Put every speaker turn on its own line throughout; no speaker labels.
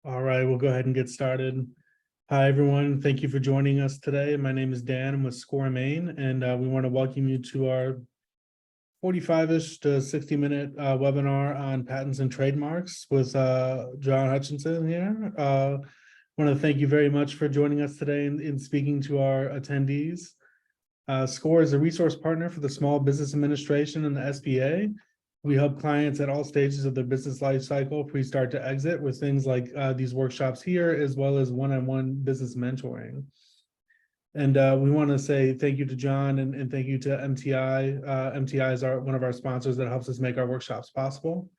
All right, we'll go ahead and get started. Hi, everyone. Thank you for joining us today. My name is Dan. I'm with SCORE Maine, and we want to welcome you to our 45-ish to 60-minute webinar on patents and trademarks with John Hutchinson here. I want to thank you very much for joining us today in speaking to our attendees. SCORE is a resource partner for the Small Business Administration and the SBA. We help clients at all stages of their business life cycle, pre-start to exit, with things like these workshops here, as well as one-on-one business mentoring. And we want to say thank you to John and thank you to MTI. MTI is one of our sponsors that helps us make our workshops possible.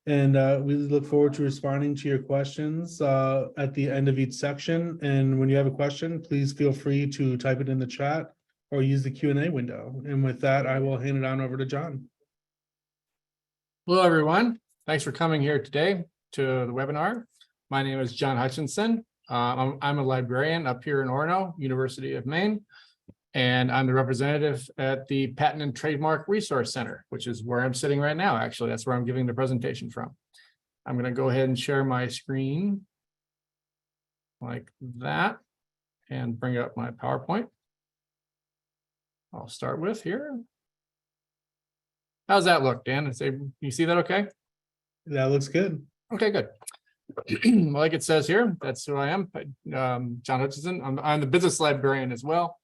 And we look forward to responding to your questions at the end of each section. And when you have a question, please feel free to type it in the chat or use the Q&A window. And with that, I will hand it on over to John.
Hello, everyone. Thanks for coming here today to the webinar. My name is John Hutchinson. I'm a librarian up here in Orono, University of Maine, and I'm the representative at the Patent and Trademark Resource Center, which is where I'm sitting right now. Actually, that's where I'm giving the presentation from. I'm going to go ahead and share my screen like that and bring up my PowerPoint. I'll start with here. How's that look, Dan? You see that okay?
That looks good.
Okay, good. Like it says here, that's who I am, John Hutchinson. I'm the business librarian as well,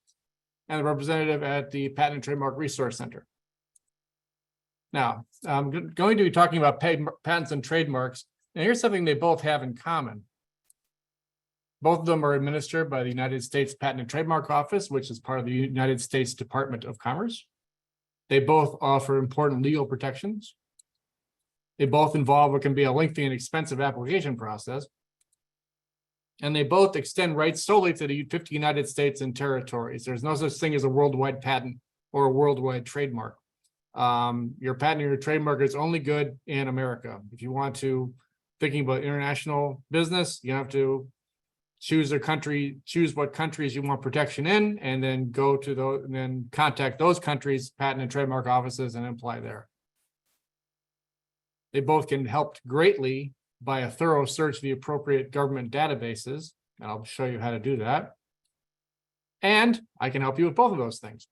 and the representative at the Patent and Trademark Resource Center. Now, I'm going to be talking about patents and trademarks, and here's something they both have in common. Both of them are administered by the United States Patent and Trademark Office, which is part of the United States Department of Commerce. They both offer important legal protections. They both involve what can be a lengthy and expensive application process. And they both extend rights solely to the 50 United States and territories. There's no such thing as a worldwide patent or a worldwide trademark. Your patent or your trademark is only good in America. If you want to, thinking about international business, you have to choose their country, choose what countries you want protection in, and then go to those, and then contact those countries' patent and trademark offices and apply there. They both can help greatly by a thorough search of the appropriate government databases, and I'll show you how to do that. And I can help you with both of those things,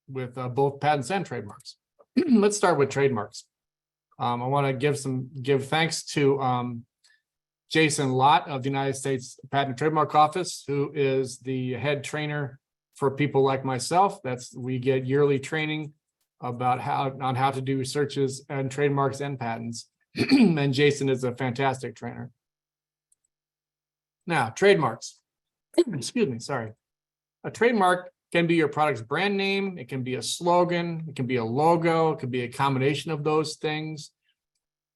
with both patents and trademarks. Let's start with trademarks. I want to give thanks to Jason Lott of the United States Patent and Trademark Office, who is the head trainer for people like myself. We get yearly training about how to do searches and trademarks and patents. And Jason is a fantastic trainer. Now, trademarks. Excuse me, sorry. A trademark can be your product's brand name. It can be a slogan. It can be a logo. It can be a combination of those things.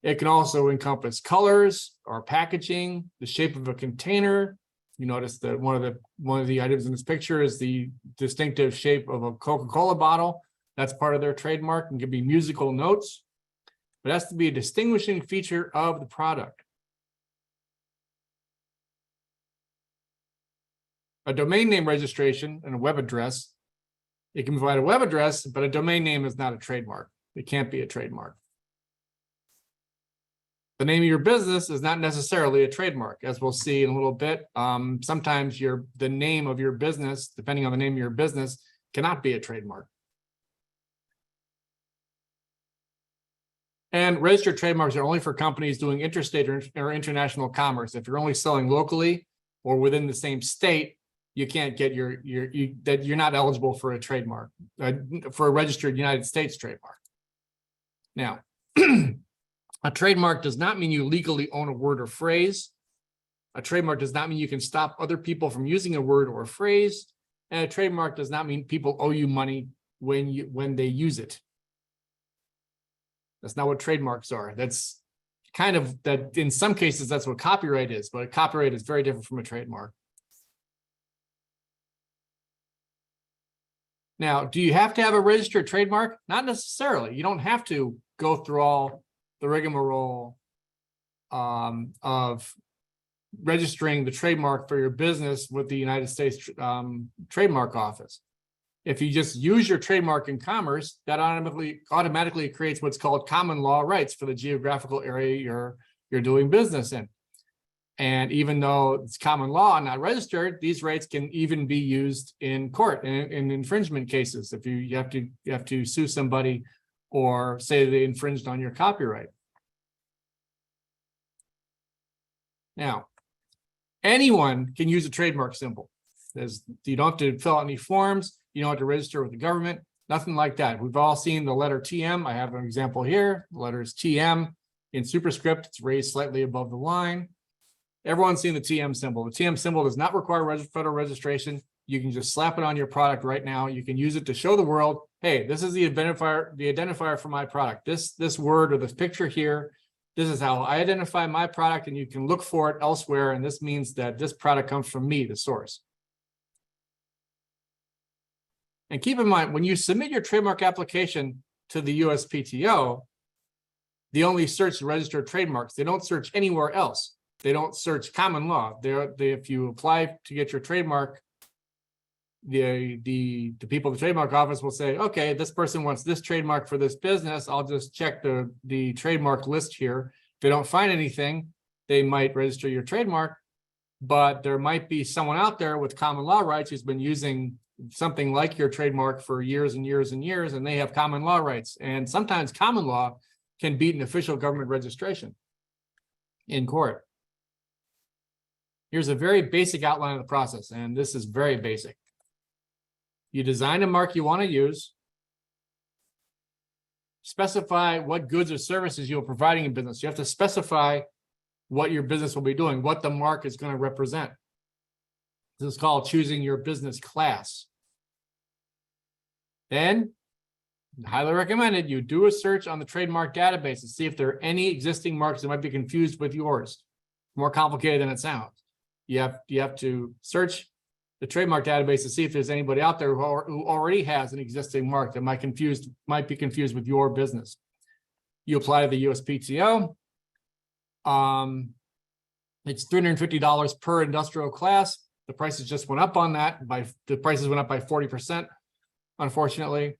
It can also encompass colors or packaging, the shape of a container. You notice that one of the items in this picture is the distinctive shape of a Coca-Cola bottle. That's part of their trademark, and can be musical notes. But it has to be a distinguishing feature of the product. A domain name registration and a web address. It can provide a web address, but a domain name is not a trademark. It can't be a trademark. The name of your business is not necessarily a trademark, as we'll see in a little bit. Sometimes the name of your business, depending on the name of your business, cannot be a trademark. And registered trademarks are only for companies doing interstate or international commerce. If you're only selling locally or within the same state, you can't get you're not eligible for a trademark, for a registered United States trademark. Now, a trademark does not mean you legally own a word or phrase. A trademark does not mean you can stop other people from using a word or a phrase. And a trademark does not mean people owe you money when they use it. That's not what trademarks are. That's kind of that. In some cases, that's what copyright is, but a copyright is very different from a trademark. Now, do you have to have a registered trademark? Not necessarily. You don't have to go through all the rigmarole of registering the trademark for your business with the United States Trademark Office. If you just use your trademark in commerce, that automatically creates what's called common law rights for the geographical area you're doing business in. And even though it's common law and not registered, these rights can even be used in court in infringement cases. If you have to sue somebody or say they infringed on your copyright. Now, anyone can use a trademark symbol. You don't have to fill out any forms. You don't have to register with the government. Nothing like that. We've all seen the letter TM. I have an example here. The letter is TM in superscript. It's raised slightly above the line. Everyone's seen the TM symbol. The TM symbol does not require federal registration. You can just slap it on your product right now. You can use it to show the world, hey, this is the identifier for my product. This word or this picture here, this is how I identify my product, and you can look for it elsewhere. And this means that this product comes from me, the source. And keep in mind, when you submit your trademark application to the USPTO, they only search registered trademarks. They don't search anywhere else. They don't search common law. If you apply to get your trademark, the people at the trademark office will say, okay, this person wants this trademark for this business. I'll just check the trademark list here. If they don't find anything, they might register your trademark, but there might be someone out there with common law rights who's been using something like your trademark for years and years and years, and they have common law rights. And sometimes common law can beat an official government registration in court. Here's a very basic outline of the process, and this is very basic. You design a mark you want to use, specify what goods or services you're providing in business. You have to specify what your business will be doing, what the mark is going to represent. This is called choosing your business class. Then, highly recommended, you do a search on the trademark database to see if there are any existing marks that might be confused with yours. More complicated than it sounds. You have to search the trademark database to see if there's anybody out there who already has an existing mark that might be confused with your business. You apply to the USPTO. It's $350 per industrial class. The prices just went up on that. The prices went up by 40%, unfortunately.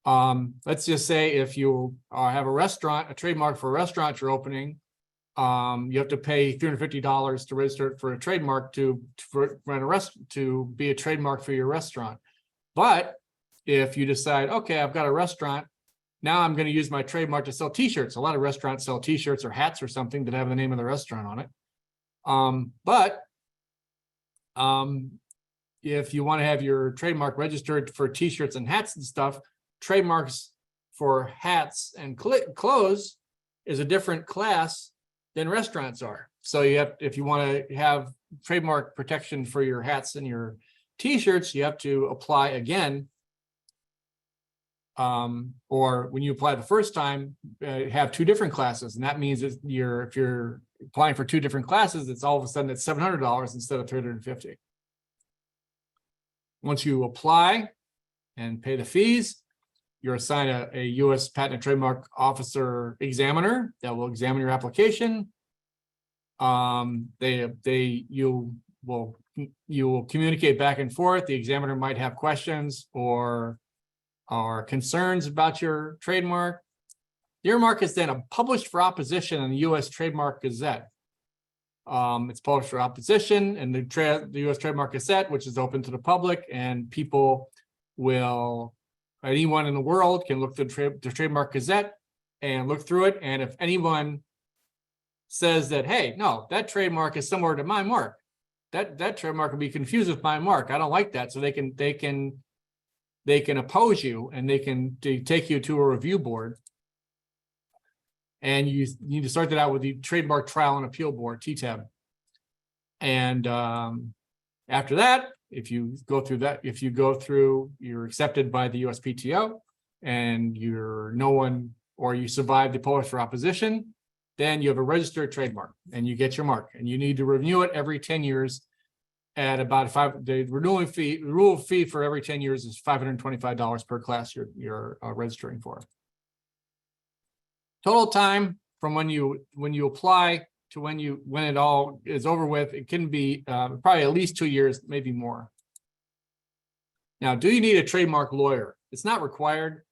Let's just say if you have a trademark for a restaurant you're opening, you have to pay $350 to register for a trademark to be a trademark for your restaurant. But if you decide, okay, I've got a restaurant, now I'm going to use my trademark to sell t-shirts. A lot of restaurants sell t-shirts or hats or something that have the name of the restaurant on it. If you want to have your trademark registered for t-shirts and hats and stuff, trademarks for hats and clothes is a different class than restaurants are. So if you want to have trademark protection for your hats and your t-shirts, you have to apply again. Or when you apply the first time, have two different classes. And that means if you're applying for two different classes, it's all of a sudden it's $700 instead of $350. Once you apply and pay the fees, you're assigned a U.S. Patent and Trademark Officer examiner that will examine your application. You will communicate back and forth. The examiner might have questions or concerns about your trademark. Your mark is then published for opposition in the U.S. Trademark Gazette. It's published for opposition in the U.S. Trademark Gazette, which is open to the public, and anyone in the world can look through the Trademark Gazette and look through it. And if anyone says that, hey, no, that trademark is similar to my mark, that trademark will be confused with my mark, I don't like that. So they can oppose you, and they take you to a review board. And you need to start that out with the Trademark Trial and Appeal Board, TTAB. And after that, if you go through, you're accepted by the USPTO, and you survive the publish for opposition, then you have a registered trademark and you get your mark, and you need to renew it every 10 years at about the renewal fee for every 10 years is $525 per class you're registering for. Total time from when you apply to when it all is over with, it can be probably at least 2 years, maybe more. Now, do you need a trademark lawyer? It's not required,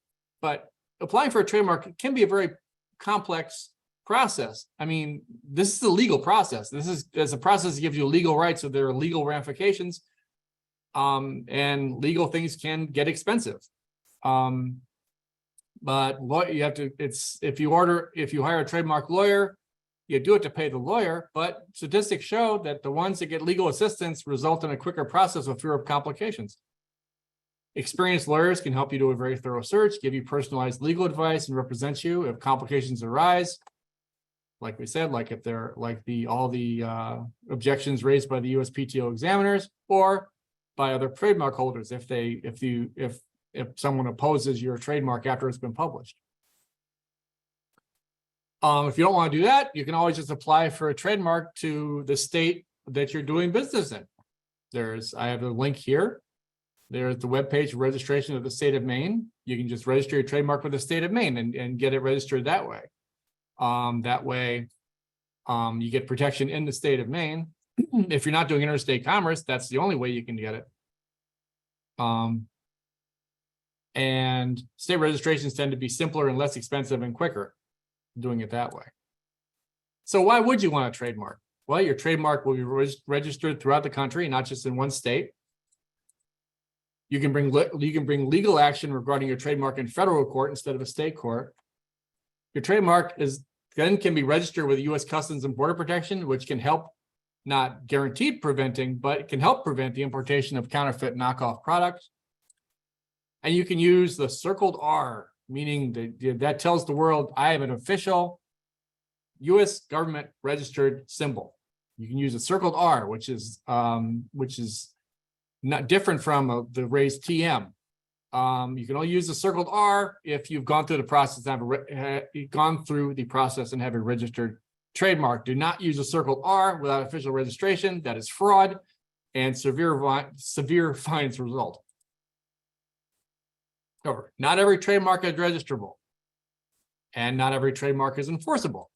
but applying for a trademark can be a very complex process. I mean, this is a legal process. It's a process that gives you legal rights, so there are legal ramifications. And legal things can get expensive. But what you have to, if you hire a trademark lawyer, you do it to pay the lawyer, but statistics show that the ones that get legal assistance result in a quicker process with fewer complications. Experienced lawyers can help you do a very thorough search, give you personalized legal advice, and represent you if complications arise. Like we said, like if they're like all the objections raised by the USPTO examiners or by other trademark holders if someone opposes your trademark after it's been published. If you don't want to do that, you can always just apply for a trademark to the state that you're doing business in. I have a link here. There's the webpage for registration of the state of Maine. You can just register your trademark with the state of Maine and get it registered that way. You get protection in the state of Maine. If you're not doing interstate commerce, that's the only way you can get it. And state registrations tend to be simpler and less expensive and quicker doing it that way. So why would you want a trademark? Well, your trademark will be registered throughout the country, not just in one state. You can bring legal action regarding your trademark in federal court instead of a state court. Your trademark can be registered with U.S. Customs and Border Protection, which can help, not guaranteed preventing, but it can help prevent the importation of counterfeit knockoff products. And you can use the circled R, meaning that tells the world I have an official U.S. government registered symbol. You can use a circled R, which is not different from the raised TM. You can only use the circled R if you've gone through the process and have a registered trademark. Do not use a circled R without official registration. That is fraud, and severe fines result. However, not every trademark is registrable, and not every trademark is enforceable.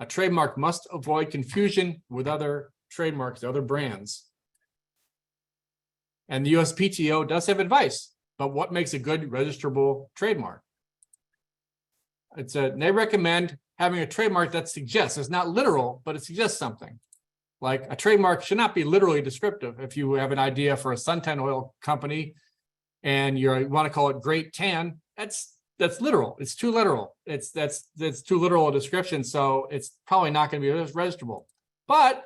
A trademark must avoid confusion with other trademarks, other brands. And the USPTO does have advice about what makes a good registrable trademark. They recommend having a trademark that suggests, it's not literal, but it suggests something. Like a trademark should not be literally descriptive. If you have an idea for a suntan oil company and you want to call it Great Tan, that's literal. It's too literal. That's too literal a description, so it's probably not going to be registrable. But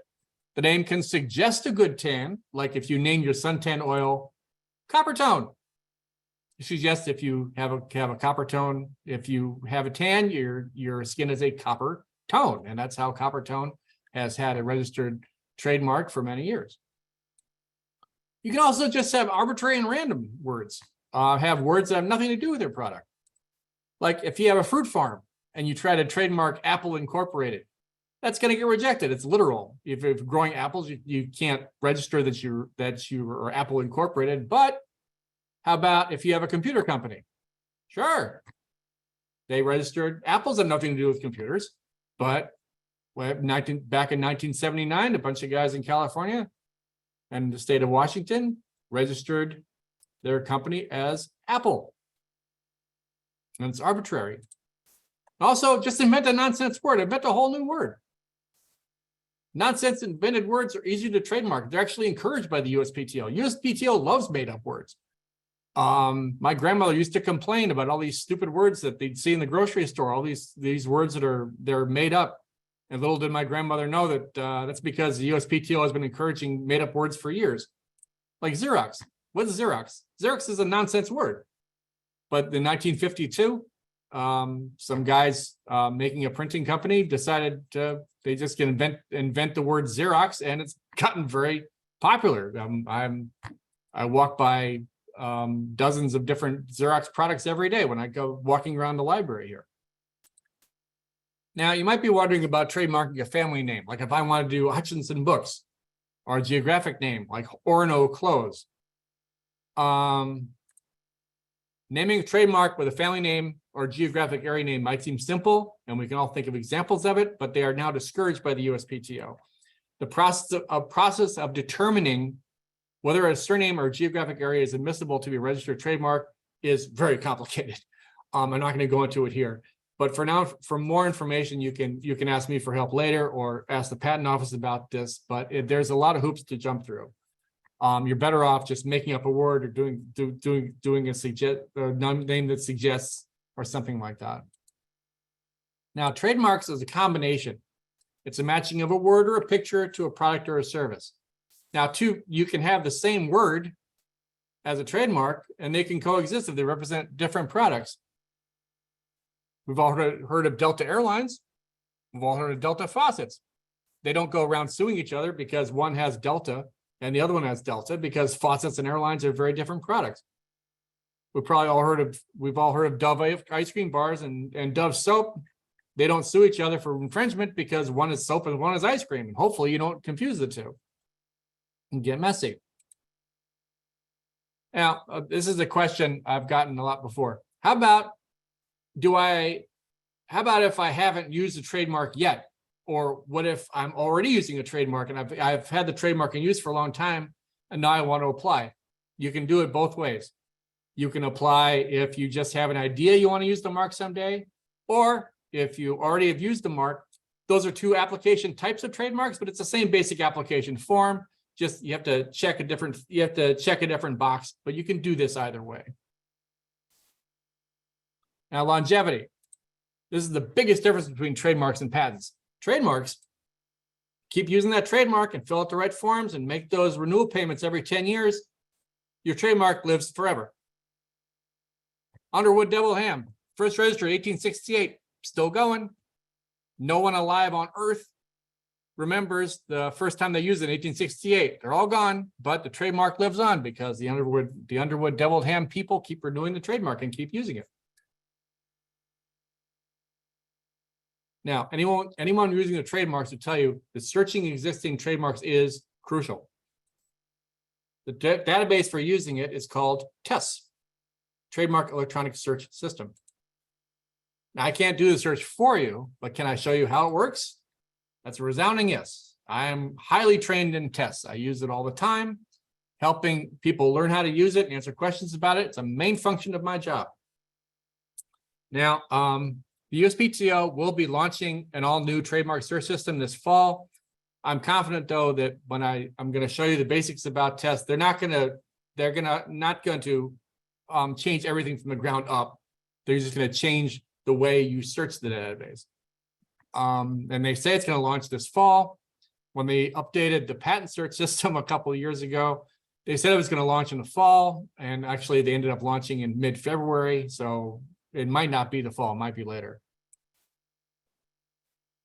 the name can suggest a good tan, like if you name your suntan oil copper tone. It suggests if you have a copper tone, if you have a tan, your skin is a copper tone, and that's how copper tone has had a registered trademark for many years. You can also just have arbitrary and random words, have words that have nothing to do with your product. Like if you have a fruit farm and you try to trademark Apple Incorporated, that's going to get rejected. It's literal. If you're growing apples, you can't register that you are Apple Incorporated. But how about if you have a computer company? Sure. They registered. Apples have nothing to do with computers. But back in 1979, a bunch of guys in California and the state of Washington registered their company as Apple. And it's arbitrary. Also, just invent a nonsense word. Invent a whole new word. Nonsense invented words are easy to trademark. They're actually encouraged by the USPTO. USPTO loves made-up words. My grandmother used to complain about all these stupid words that they'd see in the grocery store, all these words they're made up. And little did my grandmother know that that's because the USPTO has been encouraging made-up words for years. Like Xerox. What is Xerox? Xerox is a nonsense word. But in 1952, some guys making a printing company decided they just can invent the word Xerox, and it's gotten very popular. I walk by dozens of different Xerox products every day when I go walking around the library here. Now, you might be wondering about trademarking a family name, like if I want to do Hutchinson Books, or a geographic name like Orono Clothes. Naming a trademark with a family name or geographic area name might seem simple, and we can all think of examples of it, but they are now discouraged by the USPTO. The process of determining whether a surname or geographic area is admissible to be a registered trademark is very complicated. I'm not going to go into it here, But for now, for more information, you can ask me for help later or ask the patent office about this. But there's a lot of hoops to jump through. You're better off just making up a word or doing a name that suggests or something like that. Now, trademarks is a combination. It's a matching of a word or a picture to a product or a service. Now, you can have the same word as a trademark, and they can coexist if they represent different products. We've all heard of Delta Airlines. We've all heard of Delta Faucets. They don't go around suing each other because one has Delta and the other one has Delta, because faucets and airlines are very different products. We've all heard of Dove ice cream bars and Dove soap. They don't sue each other for infringement because one is soap and one is ice cream. And hopefully you don't confuse the two and get messy. Now, this is a question I've gotten a lot before. How about if I haven't used a trademark yet? Or what if I'm already using a trademark and I've had the trademark in use for a long time and now I want to apply? You can do it both ways. You can apply if you just have an idea you want to use the mark someday, or if you already have used the mark. Those are two application types of trademarks, but it's the same basic application form. Just you have to check a different box, but you can do this either way. Now, longevity. This is the biggest difference between trademarks and patents. Trademarks, keep using that trademark and fill out the right forms and make those renewal payments every 10 years. Your trademark lives forever. Underwood Devil Ham, first registered 1868, still going. No one alive on earth remembers the first time they used it in 1868. They're all gone, but the trademark lives on because the Underwood Deviled Ham people keep renewing the trademark and keep using it. Now, anyone using the trademarks will tell you that searching existing trademarks is crucial. The database for using it is called TESS, Trademark Electronic Search System. Now, I can't do the search for you, but can I show you how it works? That's a resounding yes. I am highly trained in TESS. I use it all the time, helping people learn how to use it and answer questions about it. It's a main function of my job. Now, the USPTO will be launching an all-new trademark search system this fall. I'm confident, though, that when I'm going to show you the basics about TESS, they're not going to change everything from the ground up. They're just going to change the way you search the database. And they say it's going to launch this fall. When they updated the patent search system a couple of years ago, they said it was going to launch in the fall, and actually they ended up launching in mid-February. So it might not be the fall, it might be later.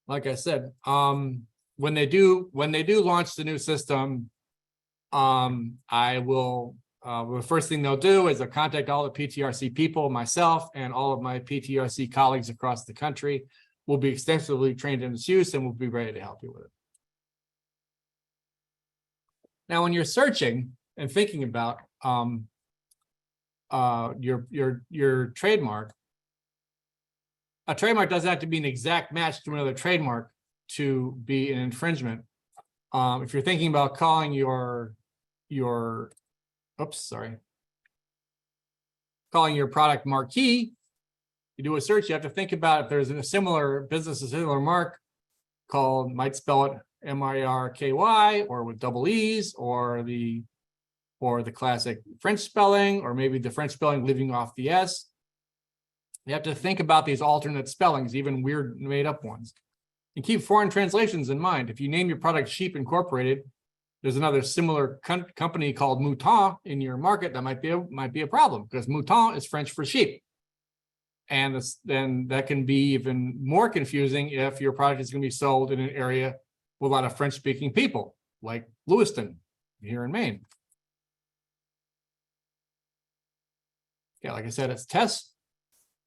Like I said, when they do launch the new system, I will, the first thing they'll do is they'll contact all the PTRC people, myself, and all of my PTRC colleagues across the country. We'll be extensively trained in its use and we'll be ready to help you with it. Now, when you're searching and thinking about your trademark, a trademark doesn't have to be an exact match to another trademark to be an infringement. If you're thinking about calling calling your product marquee, you do a search, you have to think about if there's a similar mark called, might spell it M-I-R-K-Y or with double E's, or the classic French spelling, or maybe the French spelling leaving off the S. You have to think about these alternate spellings, even weird made up ones. And keep foreign translations in mind. If you name your product Sheep Incorporated, there's another similar company called Mouton in your market that might be a problem, because Mouton is French for sheep. And then that can be even more confusing if your product is going to be sold in an area with a lot of French-speaking people, like Lewiston here in Maine. Yeah, like I said, it's TESS.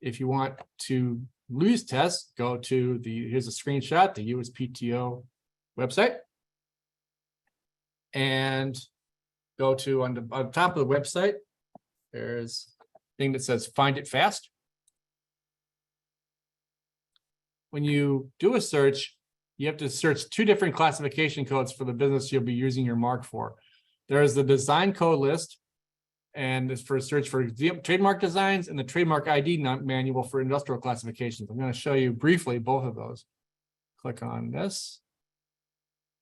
If you want to use TESS, go to here's a screenshot, the USPTO website. And go to on top of the website, there's a thing that says find it fast. When you do a search, you have to search two different classification codes for the business you'll be using your mark for. There's the design code list, And it's for search for trademark designs and the trademark ID manual for industrial classifications. I'm going to show you briefly both of those. Click on this.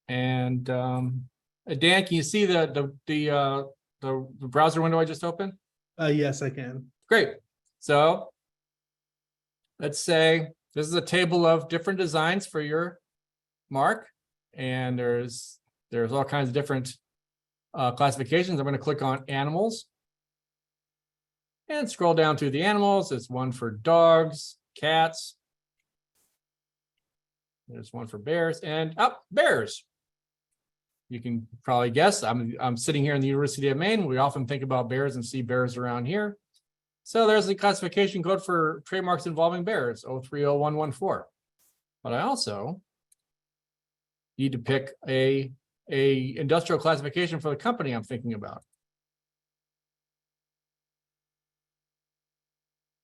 And Dan, can you see the browser window I just opened?
Yes, I can.
Great. So let's say this is a table of different designs for your mark, and there's all kinds of different classifications. I'm going to click on animals and scroll down to the animals. There's one for dogs, cats. There's one for bears, and bears. You can probably guess I'm sitting here in the University of Maine. We often think about bears and see bears around here. So there's the classification code for trademarks involving bears, 030114. But I also need to pick a industrial classification for the company I'm thinking about.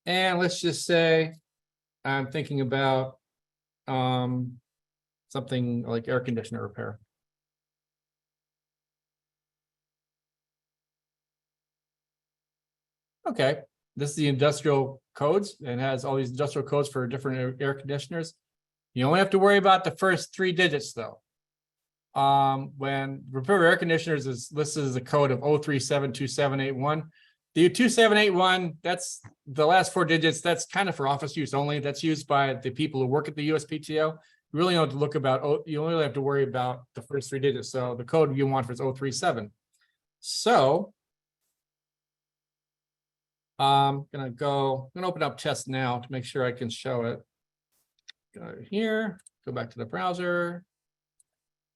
And let's just say I'm thinking about something like air conditioner repair. Okay, this is the industrial codes and has all these industrial codes for different air conditioners. You only have to worry about the first 3 digits though. When repair air conditioners is listed as a code of 0372781. The 2781, that's the last 4 digits. That's kind of for office use only. That's used by the people who work at the USPTO. You really don't have to look about, you only have to worry about the first 3 digits. So the code you want for is 037. So I'm gonna open up test now to make sure I can show it. Go here, go back to the browser,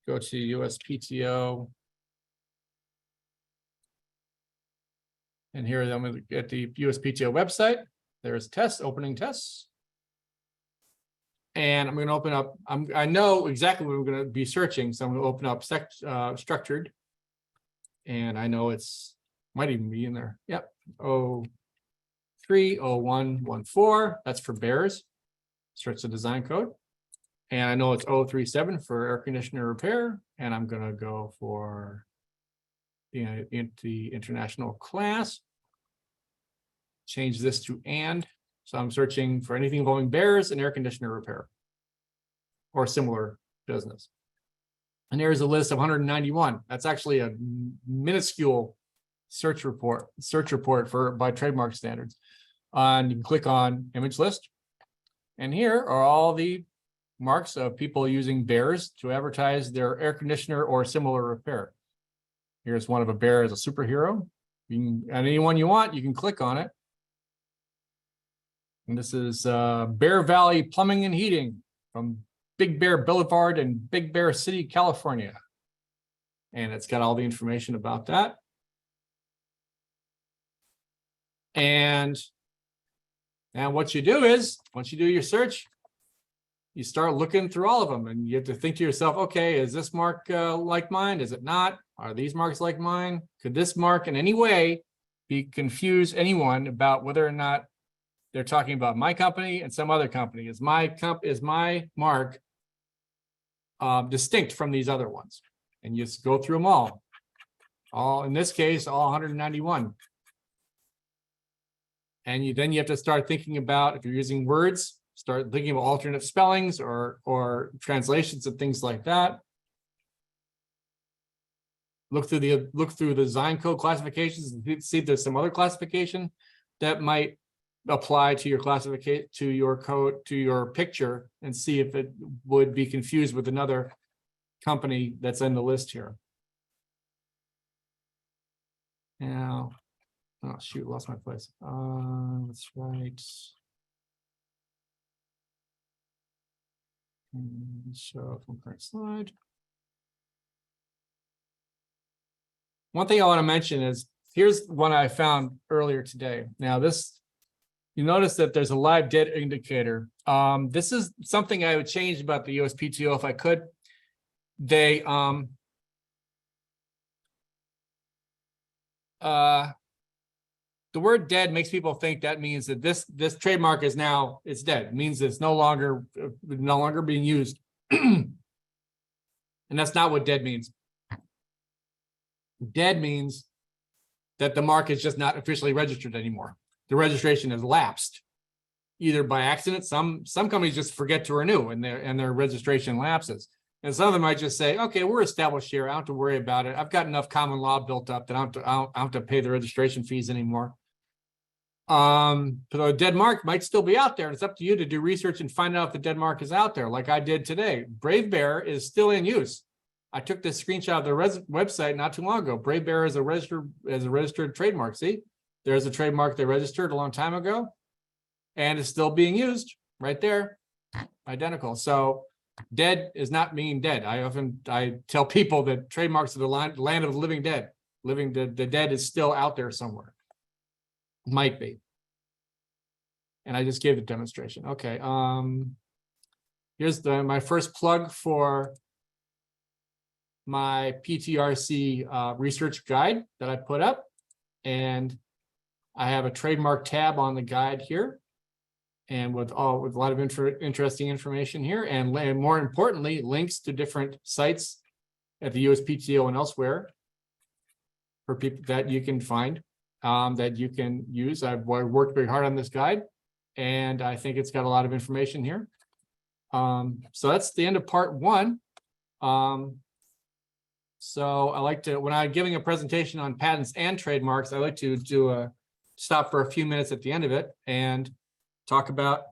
go to USPTO. And here I'm going to get the USPTO website. There's test, opening tests. And I'm going to open up, I know exactly what I'm going to be searching. So I'm going to open up structured. And I know might even be in there. Yep. 030114. That's for bears. Search the design code. And I know it's 037 for air conditioner repair. And I'm going to go for the international class. Change this to and. So I'm searching for anything involving bears and air conditioner repair or similar business. And there's a list of 191. That's actually a minuscule search report by trademark standards. And you can click on image list. And here are all the marks of people using bears to advertise their air conditioner or similar repair. Here's one of a bear as a superhero. You can, and anyone you want, you can click on it. And this is Bear Valley Plumbing and Heating from Big Bear Boulevard in Big Bear City, California. And it's got all the information about that. And what you do is, once you do your search, you start looking through all of them, and you have to think to yourself, okay, is this mark like mine? Is it not? Are these marks like mine? Could this mark in any way confuse anyone about whether or not they're talking about my company and some other company? Is my mark distinct from these other ones? And you just go through them all. In this case, all 191. And then you have to start thinking about, if you're using words, start thinking of alternate spellings or translations and things like that. Look through the design code classifications and see if there's some other classification that might apply to your classification, to your code, to your picture, and see if it would be confused with another company that's in the list here. Now, oh shoot, lost my place. That's right. Show from current slide. One thing I want to mention is, here's one I found earlier today. Now this, you notice that there's a live dead indicator. This is something I would change about the USPTO if I could. They the word dead makes people think that means that this trademark is now, it's dead. It means it's no longer being used. And that's not what dead means. Dead means that the mark is just not officially registered anymore. The registration has lapsed, either by accident. Some companies just forget to renew and their registration lapses. And some of them might just say, okay, we're established here. I don't have to worry about it. I've got enough common law built up that I don't have to pay the registration fees anymore. So a dead mark might still be out there, and it's up to you to do research and find out if the dead mark is out there, like I did today. Brave Bear is still in use. I took this screenshot of the website not too long ago. Brave Bear is a registered trademark. See, there's a trademark they registered a long time ago, and it's still being used right there, identical. So dead is not meaning dead. I tell people that trademarks are the land of the living dead. The dead is still out there somewhere. Might be. And I just gave the demonstration. Okay. Here's my first plug for my PTRC research guide that I put up. And I have a trademark tab on the guide here. And with a lot of interesting information here, and more importantly, links to different sites at the USPTO and elsewhere for people that you can find, that you can use. I've worked very hard on this guide, and I think it's got a lot of information here. So that's the end of part one. So I like to, when I'm giving a presentation on patents and trademarks, I like to stop for a few minutes at the end of it and talk about,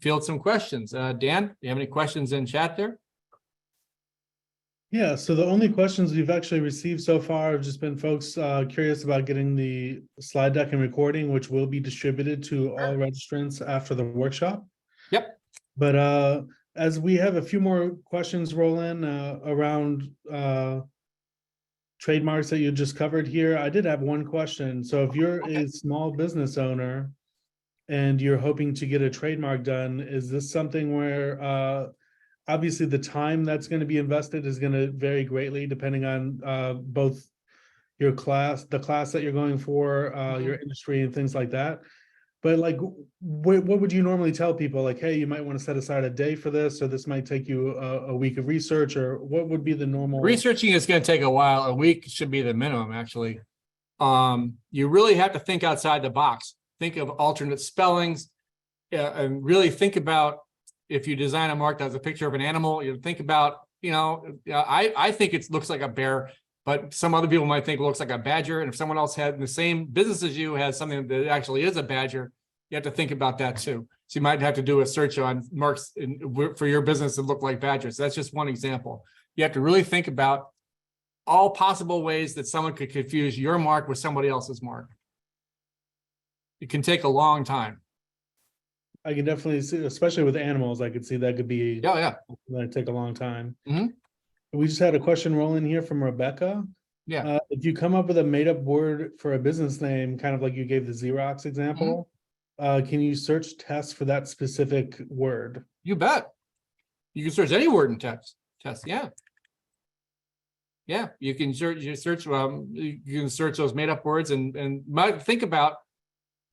field some questions. Dan, do you have any questions in chat there?
Yeah, so the only questions we've actually received so far have just been folks curious about getting the slide deck and recording, which will be distributed to all registrants after the workshop.
Yep.
But as we have a few more questions roll in around trademarks that you just covered here, I did have one question. So if you're a small business owner and you're hoping to get a trademark done, is this something where obviously the time that's going to be invested is going to vary greatly depending on both your class, the class that you're going for, your industry and things like that. But like, what would you normally tell people? Like, hey, you might want to set aside a day for this, or this might take you a week of research, or what would be the normal?
Researching is going to take a while. A week should be the minimum, actually. You really have to think outside the box. Think of alternate spellings, and really think about, if you design a mark that has a picture of an animal, you think about, I think it looks like a bear, but some other people might think it looks like a badger. And if someone else had the same business as you has something that actually is a badger, you have to think about that too. So you might have to do a search on marks for your business that look like badgers. That's just one example. You have to really think about all possible ways that someone could confuse your mark with somebody else's mark. It can take a long time.
I can definitely see, especially with animals, I could see that could be,
yeah,
that'd take a long time.
Mm-hmm.
We just had a question roll in here from Rebecca.
Yeah.
If you come up with a made up word for a business name, kind of like you gave the Xerox example, can you search tests for that specific word?
You bet. You can search any word in test. Yeah. Yeah, you can search. You can search those made up words and might think about.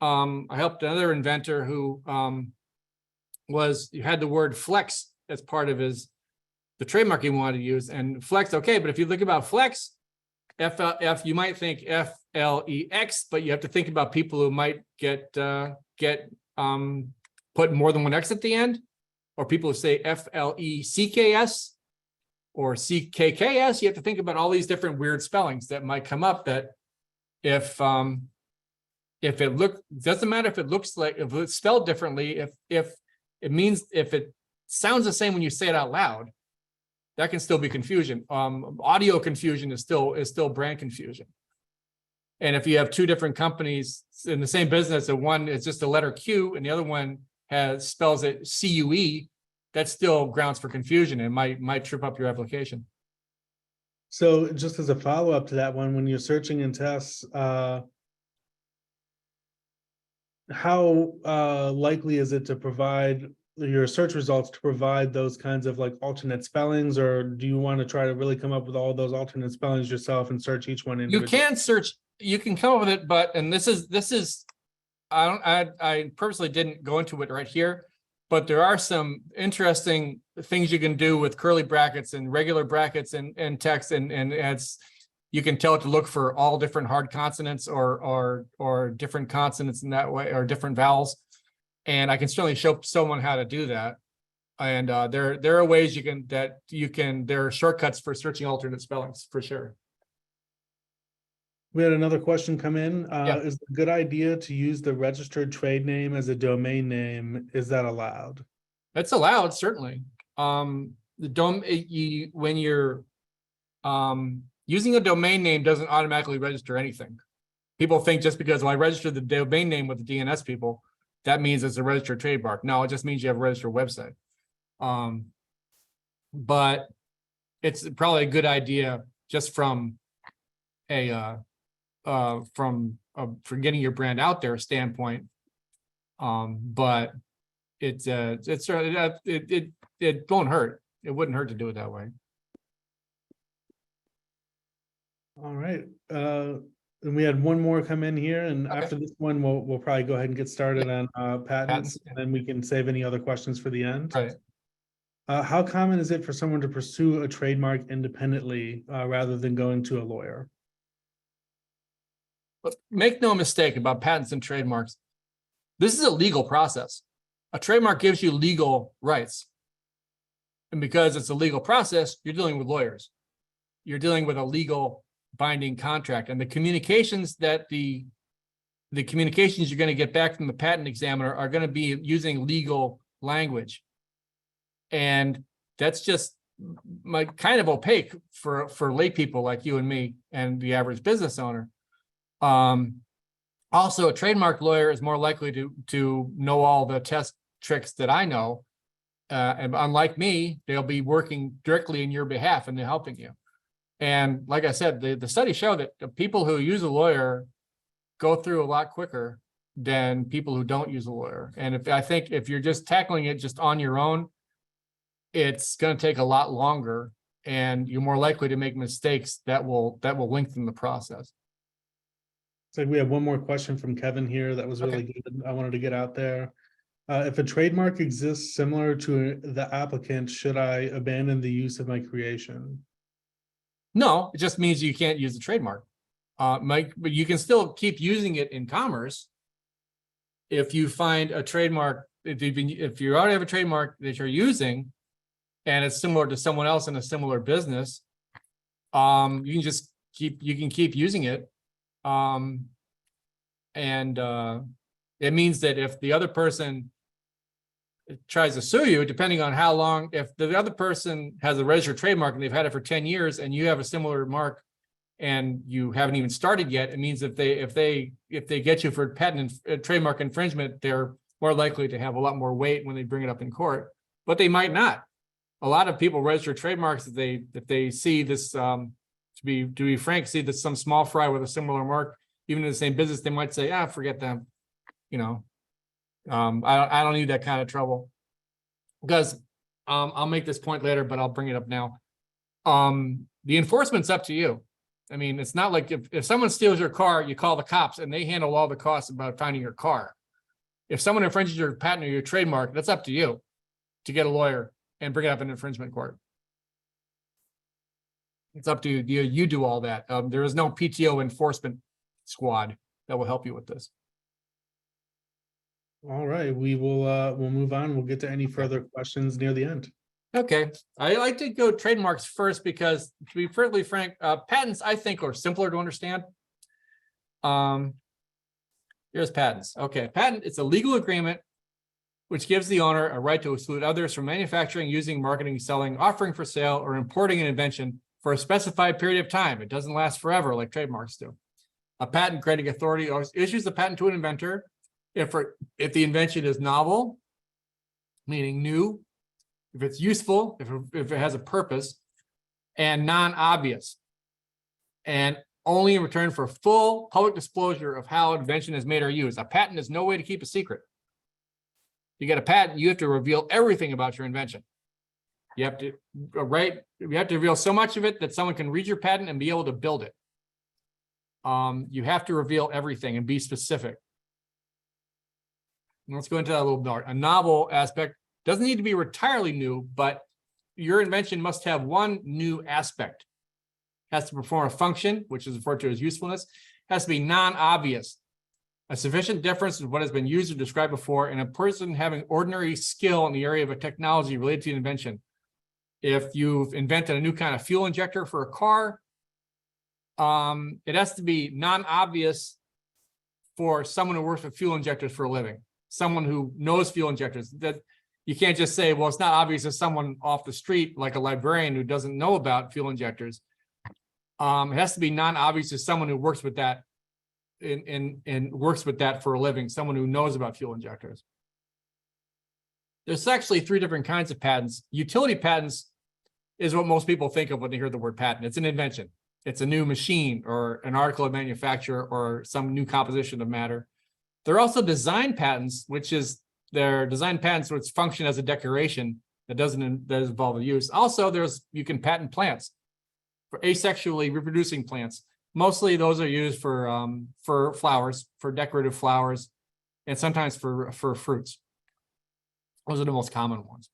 I helped another inventor who had the word flex as part of the trademark he wanted to use, and flex. Okay, but if you think about flex, F you might think FLEX, but you have to think about people who might get put more than one X at the end, or people who say FLECKS or CKKS. You have to think about all these different weird spellings that might come up. That if it doesn't matter if it looks like, if it's spelled differently, if it sounds the same when you say it out loud, that can still be confusion. Audio confusion is still brand confusion. And if you have two different companies in the same business, and one is just the letter Q and the other one spells it CUE, that's still grounds for confusion and might trip up your application.
So just as a follow-up to that one, when you're searching in tests, how likely is it to provide your search results to provide those kinds of like alternate spellings, or do you want to try to really come up with all those alternate spellings yourself and search each one individually?
You can search, you can come up with it, but, and this is I purposely didn't go into it right here, but there are some interesting things you can do with curly brackets and regular brackets and text and You can tell it to look for all different hard consonants or different consonants in that way, or different vowels. And I can certainly show someone how to do that. And there are ways there are shortcuts for searching alternate spellings for sure.
We had another question come in.
Yeah.
Is it a good idea to use the registered trade name as a domain name? Is that allowed?
That's allowed, certainly. When you're using a domain name doesn't automatically register anything. People think just because I registered the domain name with the DNS people, that means it's a registered trademark. No, it just means you have a registered website. But it's probably a good idea just from getting your brand out there standpoint. But it won't hurt. It wouldn't hurt to do it that way.
All right. And we had one more come in here, and
Okay.
after this one, we'll probably go ahead and get started on patents, and then we can save any other questions for the end.
Right.
How common is it for someone to pursue a trademark independently rather than going to a lawyer?
But make no mistake about patents and trademarks. This is a legal process. A trademark gives you legal rights. And because it's a legal process, you're dealing with lawyers. You're dealing with a legal binding contract. And the communications you're going to get back from the patent examiner are going to be using legal language. And that's just kind of opaque for lay people like you and me and the average business owner. Also, a trademark lawyer is more likely to know all the test tricks that I know. And unlike me, they'll be working directly in your behalf and they're helping you. And like I said, the studies show that the people who use a lawyer go through a lot quicker than people who don't use a lawyer. And I think if you're just tackling it just on your own, it's going to take a lot longer and you're more likely to make mistakes that will lengthen the process.
So we have one more question from Kevin here that was really good. I wanted to get out there. If a trademark exists similar to the applicant, should I abandon the use of my creation?
No, it just means you can't use the trademark. But you can still keep using it in commerce. If you find a trademark, if you already have a trademark that you're using and it's similar to someone else in a similar business, you can keep using it. It means that if the other person tries to sue you, depending on how long, if the other person has a registered trademark and they've had it for 10 years and you have a similar mark and you haven't even started yet, it means if they get you for patent and trademark infringement, they're more likely to have a lot more weight when they bring it up in court, but they might not. A lot of people register trademarks if they see this, to be frank, see that some small fry with a similar mark, even in the same business, they might say, forget them. I don't need that kind of trouble, because I'll make this point later, but I'll bring it up now. The enforcement's up to you. I mean, it's not like if someone steals your car, you call the cops and they handle all the costs about finding your car. If someone infringes your patent or your trademark, that's up to you to get a lawyer and bring it up in infringement court. It's up to you. You do all that. There is no PTO enforcement squad that will help you with this.
All right, we'll move on. We'll get to any further questions near the end.
Okay, I like to go trademarks first because, to be perfectly frank, patents I think are simpler to understand. Here's patents. Okay, patent, it's a legal agreement which gives the owner a right to exclude others from manufacturing, using, marketing, selling, offering for sale, or importing an invention for a specified period of time. It doesn't last forever like trademarks do. A patent granting authority issues the patent to an inventor if the invention is novel, meaning new, if it's useful, if it has a purpose, and non-obvious, and only in return for full public disclosure of how invention is made or used. A patent is no way to keep a secret. You get a patent, you have to reveal everything about your invention. You have to reveal so much of it that someone can read your patent and be able to build it. You have to reveal everything and be specific. Let's go into that a little more. A novel aspect doesn't need to be entirely new, but your invention must have one new aspect. has to perform a function, which is referred to as usefulness, has to be non-obvious. A sufficient difference in what has been used or described before, and a person having ordinary skill in the area of a technology related to an invention. If you've invented a new kind of fuel injector for a car, it has to be non-obvious for someone who works with fuel injectors for a living, someone who knows fuel injectors. That you can't just say, well, it's not obvious to someone off the street, like a librarian who doesn't know about fuel injectors. It has to be non-obvious to someone who works with that and works with that for a living, someone who knows about fuel injectors. There's actually 3 different kinds of patents. Utility patents is what most people think of when they hear the word patent. It's an invention. It's a new machine or an article of manufacture or some new composition of matter. There are also design patents, which is their design patents which function as a decoration that doesn't involve a use. Also, you can patent plants for asexually reproducing plants. Mostly those are used for flowers, for decorative flowers, and sometimes for fruits. Those are the most common ones.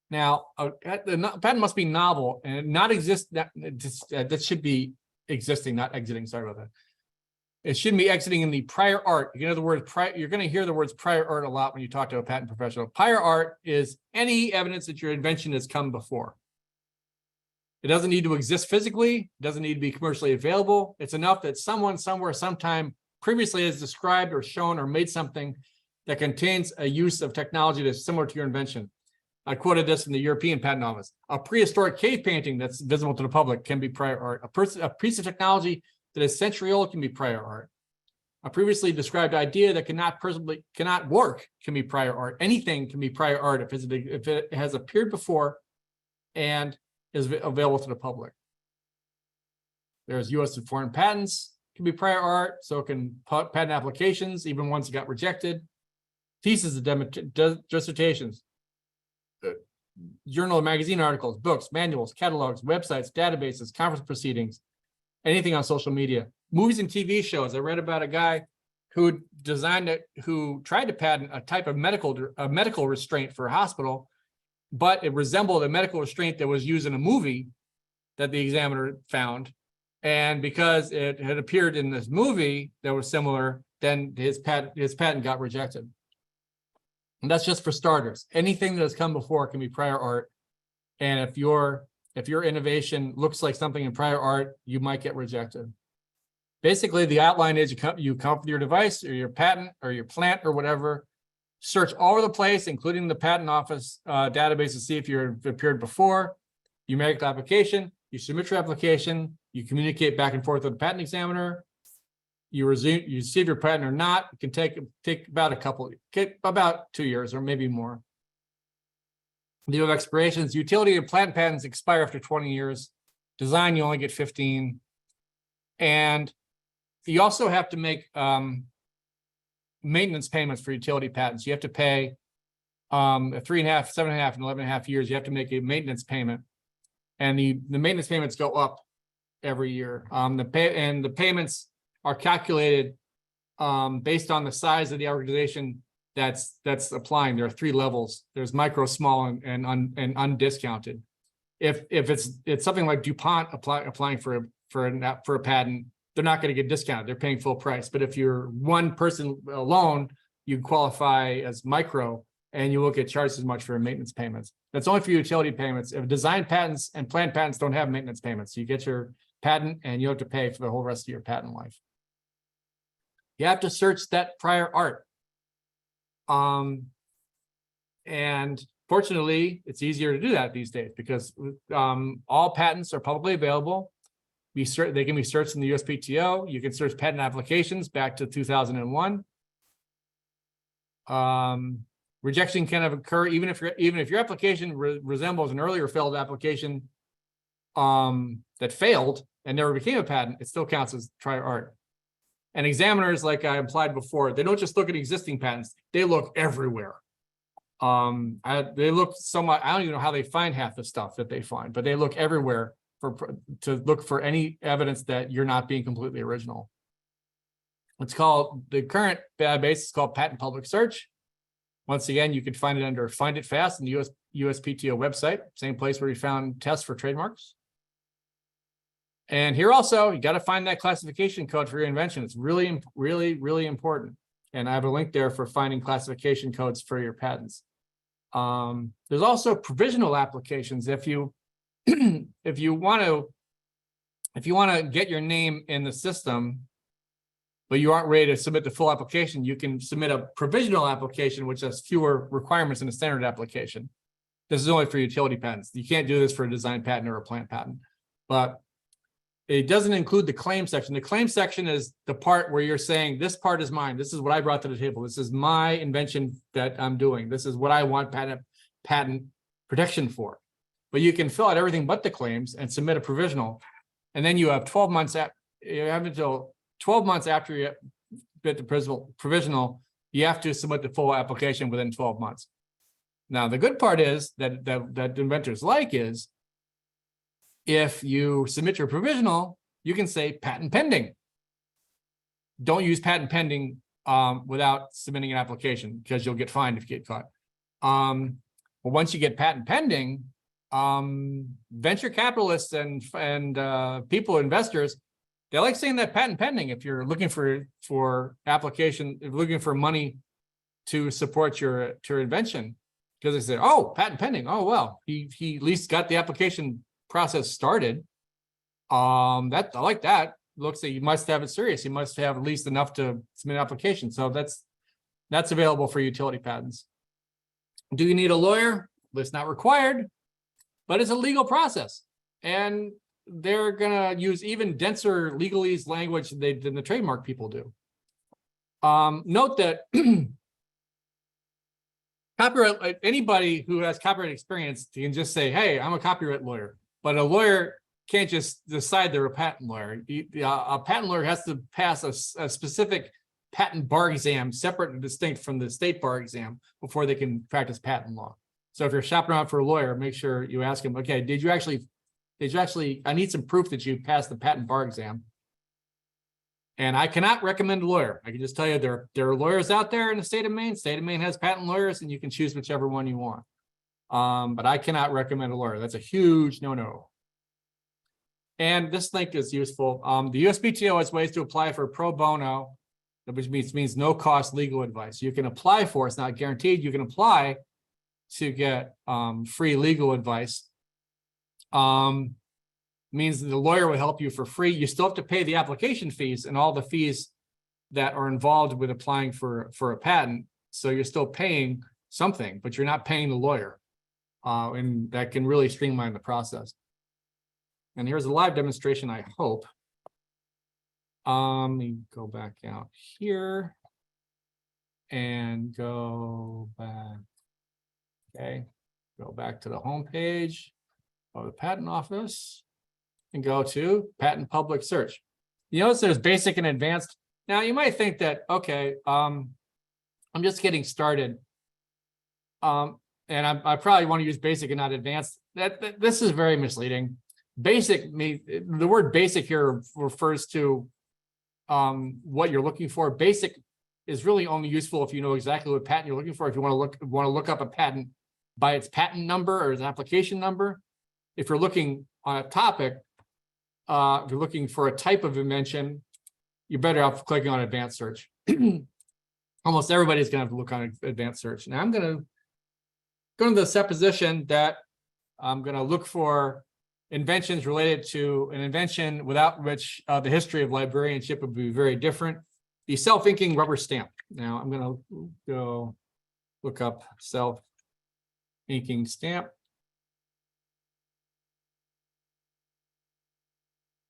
Now, the patent must be novel and not exist. That should be existing, not exiting. Sorry about that. It shouldn't be exiting in the prior art. You know the word prior. You're going to hear the words prior art a lot when you talk to a patent professional. Prior art is any evidence that your invention has come before. It doesn't need to exist physically. It doesn't need to be commercially available. It's enough that someone somewhere sometime previously has described or shown or made something that contains a use of technology that's similar to your invention. I quoted this from the European Patent Office. A prehistoric cave painting that's visible to the public can be prior art. A piece of technology that is century old can be prior art. A previously described idea that cannot work can be prior art. Anything can be prior art if it has appeared before and is available to the public. There's U.S. and foreign patents can be prior art, so can patent applications, even ones that got rejected. Theses, dissertations, journal and magazine articles, books, manuals, catalogs, websites, databases, conference proceedings, anything on social media, movies and TV shows. I read about a guy who tried to patent a type of medical restraint for a hospital, but it resembled a medical restraint that was used in a movie that the examiner found. And because it had appeared in this movie that was similar, then his patent got rejected. And that's just for starters. Anything that has come before can be prior art. And if your innovation looks like something in prior art, you might get rejected. Basically, the outline is you come up with your device or your patent or your plant or whatever, search all over the place, including the patent office database to see if you've appeared before. You make the application, you submit your application, you communicate back and forth with the patent examiner. You receive your patent or not. It can take about 2 years or maybe more. The of expirations, utility and plant patents expire after 20 years. Design, you only get 15. And you also have to make maintenance payments for utility patents. You have to pay 3.5, 7.5, and 11.5 years. You have to make a maintenance payment. And the maintenance payments go up every year. The payments are calculated based on the size of the organization that's applying. There are 3 levels. There's micro, small, and undiscounted. If it's something like DuPont applying for a patent, they're not going to get discounted. They're paying full price. But if you're one person alone, you qualify as micro, and you won't get charged as much for maintenance payments. That's only for utility payments. If design patents and plant patents don't have maintenance payments, you get your patent and you have to pay for the whole rest of your patent life. You have to search that prior art. And fortunately, it's easier to do that these days because all patents are publicly available. They can be searched in the USPTO. You can search patent applications back to 2001. Rejection can occur even if your application resembles an earlier failed application that failed and never became a patent. It still counts as prior art. And examiners, like I implied before, they don't just look at existing patents; they look everywhere. They look so much. I don't even know how they find half the stuff that they find, but they look everywhere to look for any evidence that you're not being completely original. It's called, the current database is called Patent Public Search. Once again, you can find it under Find It Fast in the USPTO website, same place where you found tests for trademarks. And here also, you got to find that classification code for your invention. It's really, really, really important. And I have a link there for finding classification codes for your patents. There's also provisional applications. If you if you want to get your name in the system, but you aren't ready to submit the full application, you can submit a provisional application, which has fewer requirements than a standard application. This is only for utility patents. You can't do this for a design patent or a plant patent, but it doesn't include the claim section. The claim section is the part where you're saying, this part is mine. This is what I brought to the table. This is my invention that I'm doing. This is what I want patent protection for. But you can fill out everything but the claims and submit a provisional. And then you have 12 months you have until 12 months after you get the provisional, you have to submit the full application within 12 months. Now, the good part is that inventors like is if you submit your provisional, you can say patent pending. Don't use patent pending without submitting an application because you'll get fined if you get caught. But once you get patent pending, venture capitalists and people, investors, they like saying that patent pending if you're looking for application, if you're looking for money to support your invention, because they say, oh, patent pending. Oh, well, he at least got the application process started. I like that. Looks like you must have it serious. You must have at least enough to submit an application. So that's available for utility patents. Do you need a lawyer? It's not required, but it's a legal process. And they're gonna use even denser legalese language than the trademark people do. Note that copyright, anybody who has copyright experience can just say, hey, I'm a copyright lawyer. But a lawyer can't just decide they're a patent lawyer. A patent lawyer has to pass a specific patent bar exam, separate and distinct from the state bar exam, before they can practice patent law. So if you're shopping around for a lawyer, make sure you ask him, okay, did you actually, I need some proof that you passed the patent bar exam. And I cannot recommend a lawyer. I can just tell you there are lawyers out there in the state of Maine. State of Maine has patent lawyers, and you can choose whichever one you want. But I cannot recommend a lawyer. That's a huge no-no. And this link is useful. The USPTO has ways to apply for pro bono, which means no cost legal advice. You can apply for, it's not guaranteed, you can apply to get free legal advice. Means the lawyer will help you for free. You still have to pay the application fees and all the fees that are involved with applying for a patent. So you're still paying something, but you're not paying the lawyer. And that can really streamline the process. And here's a live demonstration, I hope. Let me go back out here and go back. Okay, go back to the home page of the patent office and go to patent public search. You notice there's basic and advanced. Now you might think that, okay, I'm just getting started. And I probably want to use basic and not advanced. This is very misleading. Basic, the word basic here refers to what you're looking for. Basic is really only useful if you know exactly what patent you're looking for. If you want to look up a patent by its patent number or its application number. If you're looking on a topic, if you're looking for a type of invention, you're better off clicking on advanced search. Almost everybody's going to have to look on advanced search. Now I'm going to go to the supposition that I'm going to look for inventions related to an invention without which the history of librarianship would be very different. The self-inking rubber stamp. Now I'm going to go look up self-inking stamp.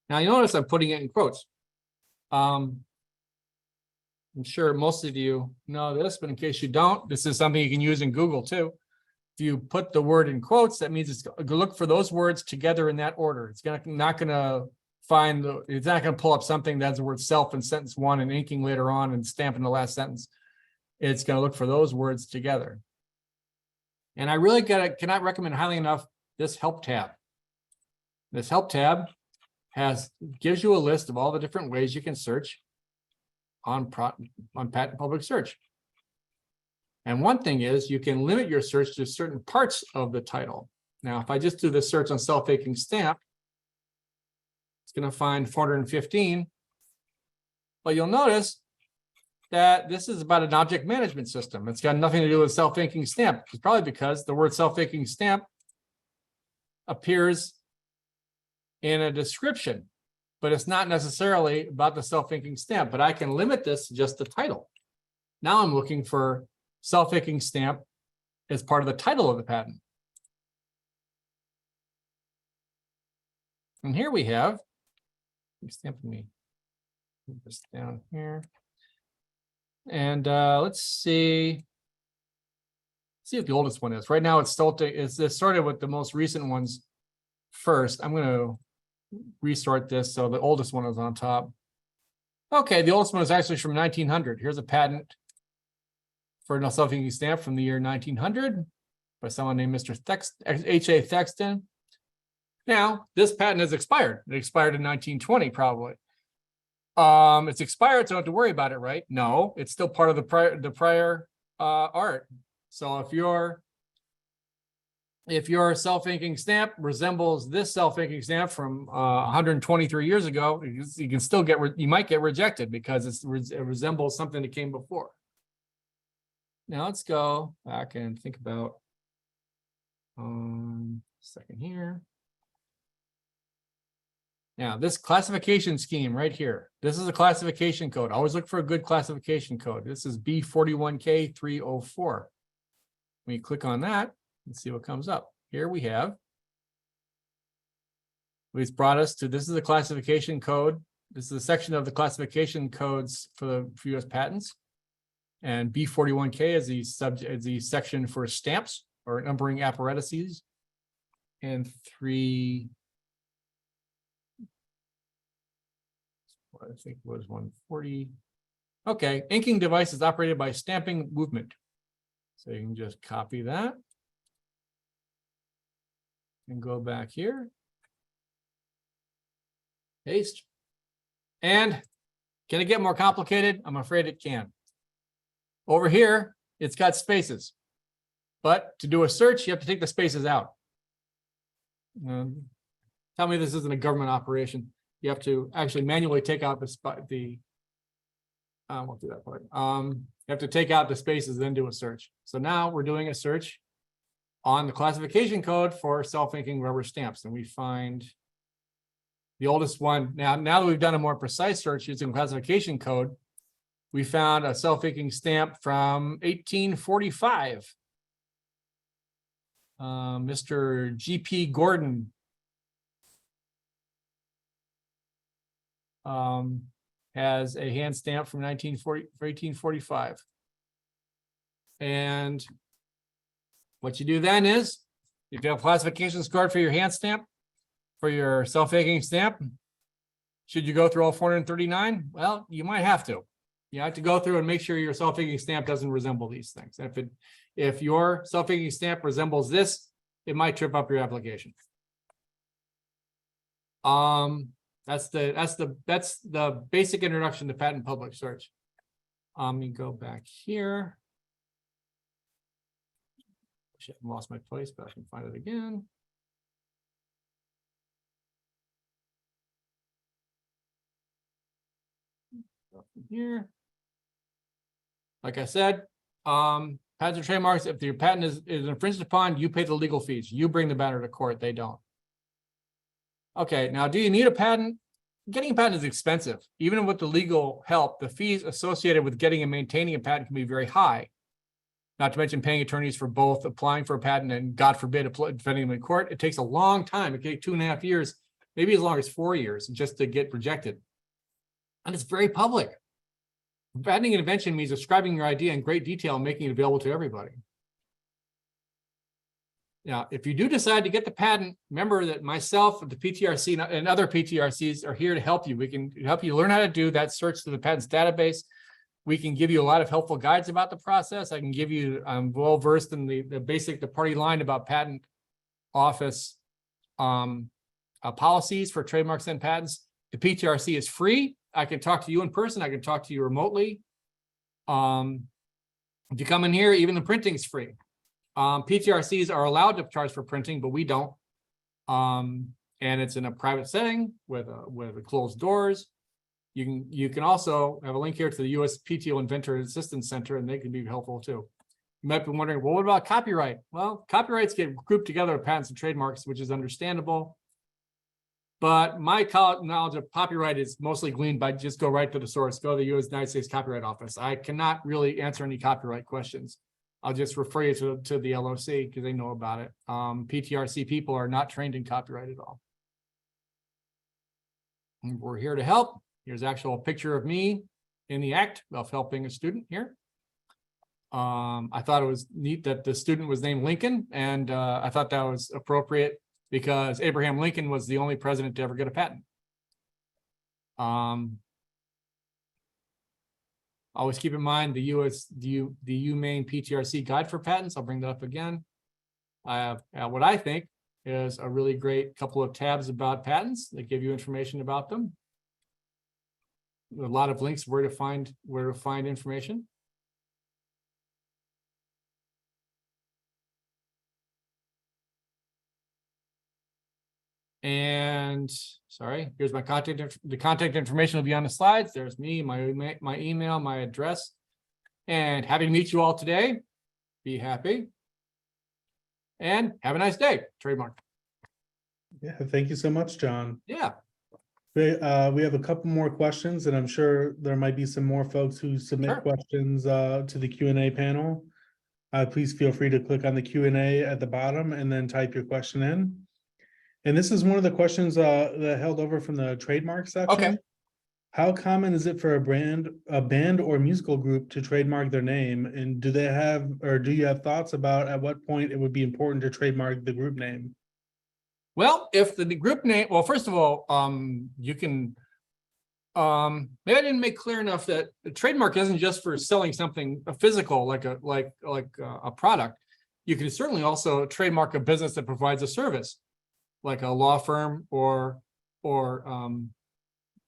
Now you notice I'm putting it in quotes. I'm sure most of you know this, but in case you don't, this is something you can use in Google too. If you put the word in quotes, that means it's going to look for those words together in that order. It's not going to pull up something that has the word self in sentence one and inking later on and stamp in the last sentence. It's going to look for those words together. And I really cannot recommend highly enough this help tab. This help tab gives you a list of all the different ways you can search on patent public search. And one thing is you can limit your search to certain parts of the title. Now, if I just do the search on self-faking stamp, it's going to find 415. But you'll notice that this is about an object management system. It's got nothing to do with self-faking stamp. It's probably because the word self-faking stamp appears in a description, but it's not necessarily about the self-faking stamp. But I can limit this to just the title. Now I'm looking for self-faking stamp as part of the title of the patent. And here we have, stamp me, move this down here. And let's see what the oldest one is. Right now it's still, it's sorted with the most recent ones first. I'm going to resort this so the oldest one is on top. Okay, the oldest one is actually from 1900. Here's a patent for a self-faking stamp from the year 1900 by someone named Mr. H.A. Thexton. Now, this patent has expired. It expired in 1920, probably. It's expired, so I don't have to worry about it, right? No, it's still part of the prior art. So if your self-inking stamp resembles this self-inking stamp from 123 years ago, you can still you might get rejected because it resembles something that came before. Now let's go back and think about second here. Now, this classification scheme right here, this is a classification code. Always look for a good classification code. This is B41K304. When you click on that, let's see what comes up. Here we have, it's brought us to, this is the classification code. This is a section of the classification codes for US patents. And B41K is the section for stamps or numbering apparatuses. And I think it was 140. Okay, inking device is operated by stamping movement. So you can just copy that and go back here. Paste. And can it get more complicated? I'm afraid it can. Over here, it's got spaces. But to do a search, you have to take the spaces out. Tell me this isn't a government operation. You have to actually manually take out I won't do that part. You have to take out the spaces, then do a search. So now we're doing a search on the classification code for self-inking rubber stamps, and we find the oldest one. Now that we've done a more precise search using classification code, we found a self-inking stamp from 1845. Mr. G.P. Gordon has a hand stamp from 1845. And what you do then is, if you have classification scored for your hand stamp, for your self-inking stamp, should you go through all 439? Well, you might have to. You have to go through and make sure your self-inking stamp doesn't resemble these things. If your self-inking stamp resembles this, it might trip up your application. That's the basic introduction to patent public search. Let me go back here. I lost my place, but I can find it again. Here. Like I said, patents and trademarks, if your patent is infringed upon, you pay the legal fees. You bring the matter to court, they don't. Okay, now do you need a patent? Getting a patent is expensive. Even with the legal help, the fees associated with getting and maintaining a patent can be very high. Not to mention paying attorneys for both applying for a patent and, God forbid, defending them in court. It takes a long time. It can take 2.5 years, maybe as long as 4 years, just to get rejected. And it's very public. Patenting an invention means describing your idea in great detail and making it available to everybody. Now, if you do decide to get the patent, remember that myself, the PTRC, and other PTRCs are here to help you. We can help you learn how to do that search through the patents database. We can give you a lot of helpful guides about the process. I can give you, I'm well versed in the party line about patent office policies for trademarks and patents. The PTRC is free. I can talk to you in person. I can talk to you remotely. If you come in here, even the printing's free. PTRCs are allowed to charge for printing, but we don't. And it's in a private setting with closed doors. You can also have a link here to the US PTO Inventor Assistance Center, and they can be helpful too. You might be wondering, well, what about copyright? Well, copyrights get grouped together with patents and trademarks, which is understandable. But my knowledge of copyright is mostly gleaned by just go right to the source, go to the United States Copyright Office. I cannot really answer any copyright questions. I'll just refer you to the LOC because they know about it. PTRC people are not trained in copyright at all. And we're here to help. Here's actual picture of me in the act of helping a student here. I thought it was neat that the student was named Lincoln, and I thought that was appropriate because Abraham Lincoln was the only president to ever get a patent. Always keep in mind the UMaine PTRC guide for patents. I'll bring that up again. I have what I think is a really great couple of tabs about patents that give you information about them. A lot of links where to find information. And sorry, here's my contact. The contact information will be on the slides. There's me, my email, my address, and happy to meet you all today. Be happy and have a nice day. Trademark.
Yeah, thank you so much, John.
Yeah.
We have a couple more questions, and I'm sure there might be some more folks who submit questions to the Q&A panel. Please feel free to click on the Q&A at the bottom and then type your question in. And this is one of the questions that held over from the trademark section.
Okay.
How common is it for a band or musical group to trademark their name? And do you have thoughts about at what point it would be important to trademark the group name?
Well, if the group name, well, first of all, you can, maybe I didn't make clear enough that the trademark isn't just for selling something physical, like a product. You can certainly also trademark a business that provides a service, like a law firm or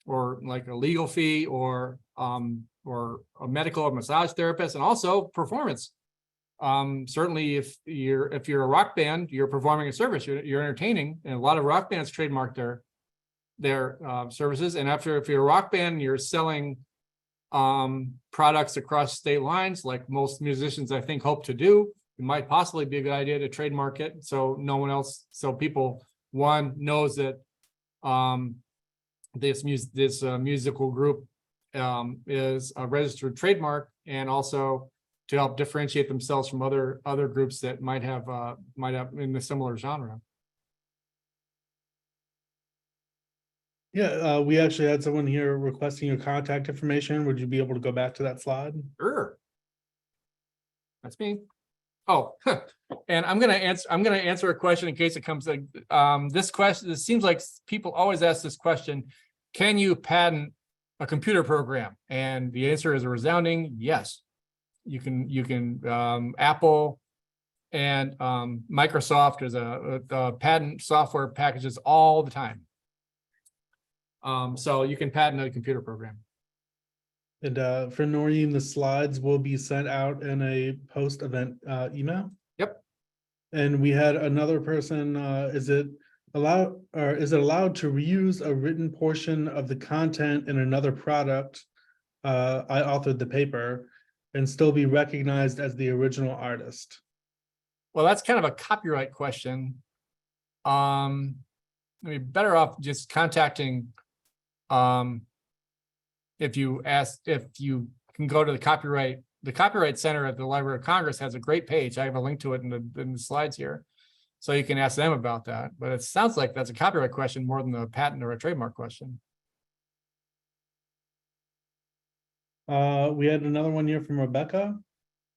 like a legal fee or a medical or massage therapist, and also performance. Certainly if you're a rock band, you're performing a service, you're entertaining, and a lot of rock bands trademark their services. And if you're a rock band, you're selling products across state lines, like most musicians I think hope to do. It might possibly be a good idea to trademark it so no one else, so people knows that this musical group is a registered trademark, and also to help differentiate themselves from other groups that might have in the similar genre.
Yeah, we actually had someone here requesting your contact information. Would you be able to go back to that slide?
Sure. That's me. Oh, and I'm gonna answer a question in case it comes like this question. It seems like people always ask this question: can you patent a computer program? And the answer is a resounding yes. You can Apple and Microsoft is a patent software packages all the time. So you can patent a computer program.
And for Noreen, the slides will be sent out in a post-event email.
Yep.
And we had another person, is it allowed to reuse a written portion of the content in another product? I authored the paper and still be recognized as the original artist?
Well, that's kind of a copyright question. I mean, better off just contacting, if you can go to the Copyright Center at the Library of Congress has a great page. I have a link to it in the slides here. So you can ask them about that. But it sounds like that's a copyright question more than a patent or a trademark question.
We had another one here from Rebecca.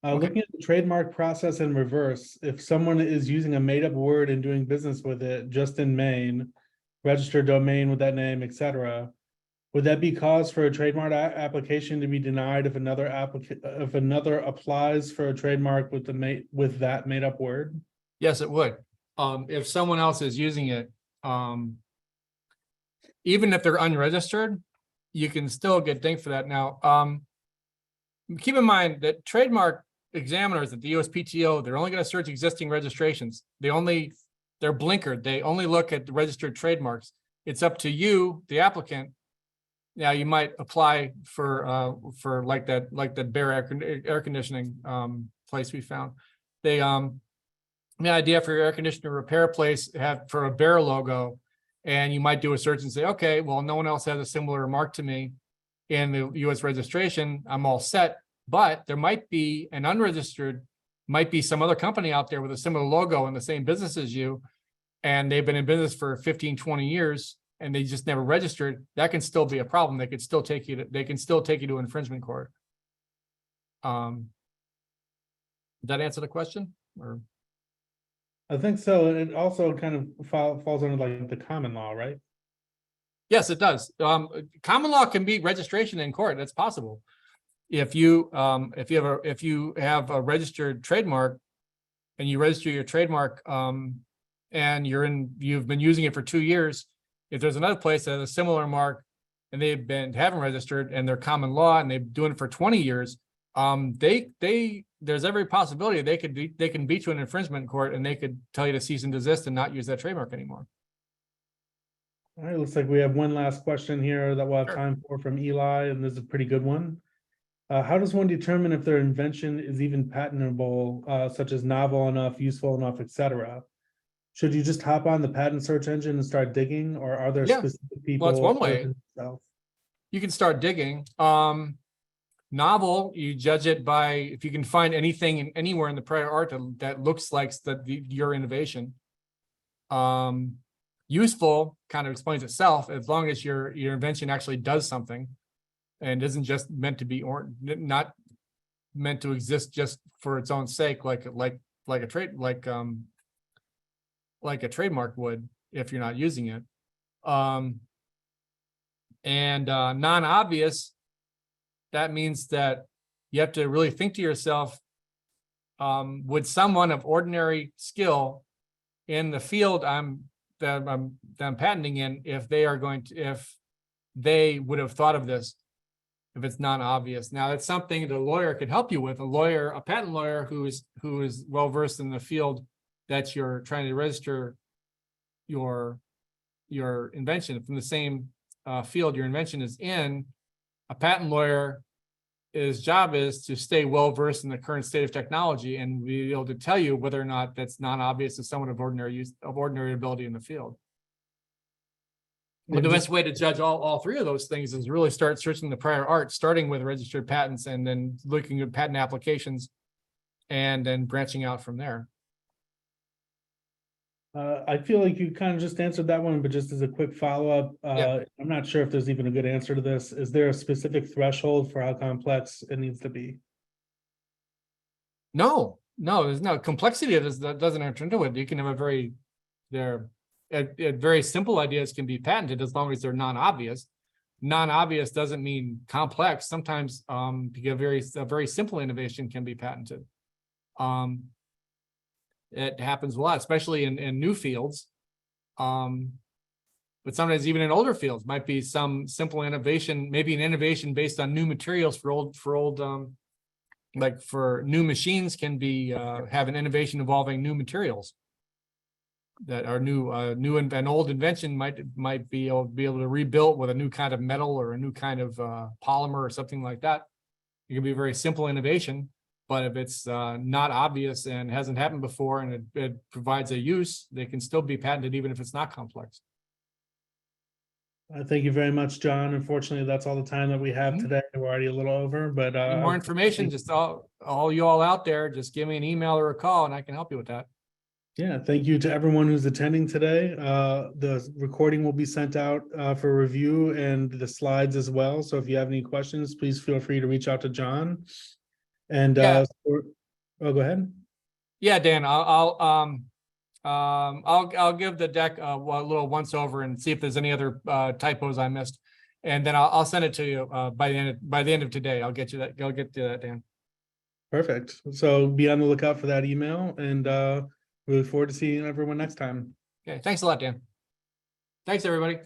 Okay.
Looking at the trademark process in reverse, if someone is using a made-up word and doing business with it just in Maine, registered domain with that name, etc., would that be cause for a trademark application to be denied if another applies for a trademark with that made-up word?
Yes, it would. If someone else is using it, even if they're unregistered, you can still get dinged for that. Now, keep in mind that trademark examiners at the USPTO, they're only going to search existing registrations. They're blinkered. They only look at the registered trademarks. It's up to you, the applicant. Now you might apply for like that Bear air conditioning place we found. They the idea for your air conditioner repair place have for a Bear logo, and you might do a search and say, okay, well, no one else has a similar mark to me in the US registration. I'm all set, but there might be an unregistered, might be some other company out there with a similar logo and the same business as you, and they've been in business for 15, 20 years, and they just never registered. That can still be a problem. They could still take you to infringement court. Did that answer the question? Or
I think so. And it also kind of falls under like the common law, right?
yes, it does. Common law can be registration in court. That's possible. If you have a registered trademark and you register your trademark and you've been using it for 2 years, if there's another place that has a similar mark and haven't registered and they're common law and they've been doing it for 20 years, there's every possibility they can beat you in infringement court, and they could tell you to cease and desist and not use that trademark anymore.
All right, looks like we have one last question here that we'll have
Sure.
time for from Eli, and this is a pretty good one. How does one determine if their invention is even patentable, such as novel enough, useful enough, etc.? Should you just hop on the patent search engine and start digging, or are there
Yeah.
specific people?
Well, it's one way.
Themselves?
You can start digging. Novel, you judge it by if you can find anything anywhere in the prior art that looks like your innovation. Useful kind of explains itself as long as your invention actually does something and isn't just meant to be not meant to exist just for its own sake, like a trademark would if you're not using it. Non-obvious, that means that you have to really think to yourself, would someone of ordinary skill in the field that I'm patenting in, if they would have thought of this, if it's non-obvious. Now, that's something the lawyer could help you with. A patent lawyer who is well-versed in the field that you're trying to register your invention from the same field your invention is in. A patent lawyer, his job is to stay well-versed in the current state of technology and be able to tell you whether or not that's non-obvious to someone of ordinary ability in the field. But the best way to judge all three of those things is really start searching the prior art, starting with registered patents and then looking at patent applications and then branching out from there.
I feel like you kind of just answered that one, but just as a quick follow-up,
Yeah.
I'm not sure if there's even a good answer to this. Is there a specific threshold for how complex it needs to be?
No, there's no complexity that doesn't enter into it. You can have very simple ideas can be patented as long as they're non-obvious. Non-obvious doesn't mean complex. Sometimes a very simple innovation can be patented. It happens a lot, especially in new fields. But sometimes even in older fields might be some simple innovation, maybe an innovation based on new materials for old like for new machines can be have an innovation involving new materials that are new and old invention might be able to rebuild with a new kind of metal or a new kind of polymer or something like that. It can be a very simple innovation. But if it's not obvious and hasn't happened before and it provides a use, they can still be patented even if it's not complex.
Thank you very much, John. Unfortunately, that's all the time that we have today. We're already a little over, but
Any more information, just all you all out there, just give me an email or a call and I can help you with that.
Yeah, thank you to everyone who's attending today. The recording will be sent out for review and the slides as well. So if you have any questions, please feel free to reach out to John. And
Yeah.
Oh, go ahead.
Yeah, Dan, I'll give the deck a little once over and see if there's any other typos I missed, and then I'll send it to you by the end of today. I'll get to that, Dan.
Perfect. So be on the lookout for that email, and we look forward to seeing everyone next time.
Okay, thanks a lot, Dan. Thanks, everybody.